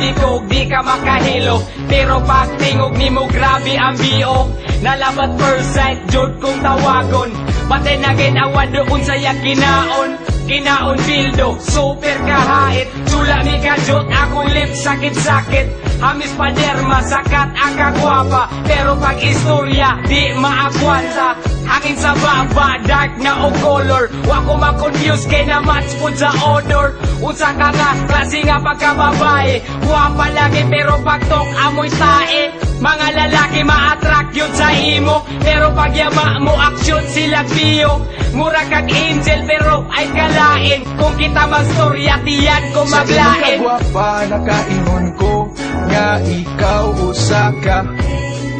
bitok, di ka makahilo. Pero pag tingog ni mo, grabe ang biok. Nalabat percent, jud kong tawagon. But then again, awan doon saya kinaon. Kinaon bildo, super kahait. Chula mi kajot, akong lip sakit-sakit. Hamis paderma, sakat akagwapa. Pero pag istorya, di maagwanta. Hangin sa baba, dark na o color. Wa ko ma-confuse kay na match po sa odor. Unsa ka nga, klase nga pagkababae. Guwapa lagi pero pagtok amoy tae. Mga lalaki ma-attract yun sa imo. Pero pag yama mo action sila piyo. Mura kag angel pero ay kalain. Kung kita magstorya tiyan ko maglain. Sa kagwapa nakaingon ko nga ikaw usa ka.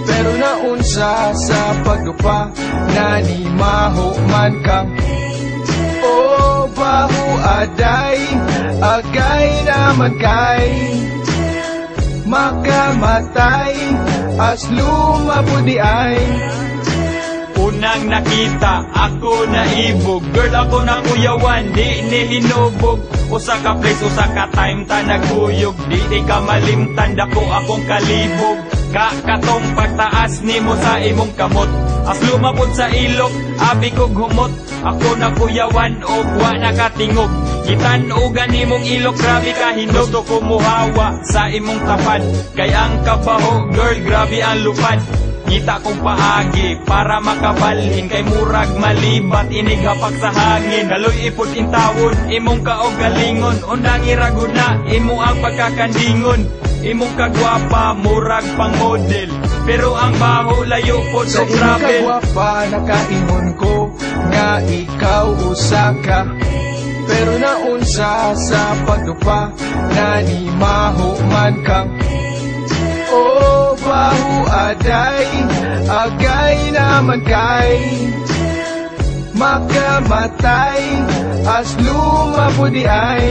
Pero naunsa sa pagdupa nanimaho man kang. Oh, bahu aday, agay naman kay makamatay, as lumabudi ay. Unang nakita, ako naibog. Girl, ako na kuyawan, di nihinubog. Usa ka place, usa ka time, ta naguyog. Di ka malimtan, dako akong kalibog. Kakatong pagtaas ni mo sa imong kamot. As lumapod sa ilok, abi kog humot. Ako na kuyawan, o wa nakatingog. Gitanugan imong ilok, grabe ka hinog. Gusto ko muhawa sa imong tapan. Kay ang kabaho, girl, grabe ang lupad. Kita kong paagi para makabalhin. Kay murag malibat, inighapak sa hangin. Kaloy ipod intawon, imong kaogalingon. Undang iraguna, imo ang pagkakandingon. Imong kagwapa, murag pang model. Pero ang baho, layo po sa travel. Sa kagwapa, nakaingon ko nga ikaw usa ka. Pero naunsa sa pagdupa nanimaho man kang. Oh, bahu aday, agay naman kay makamatay, as lumabudi ay.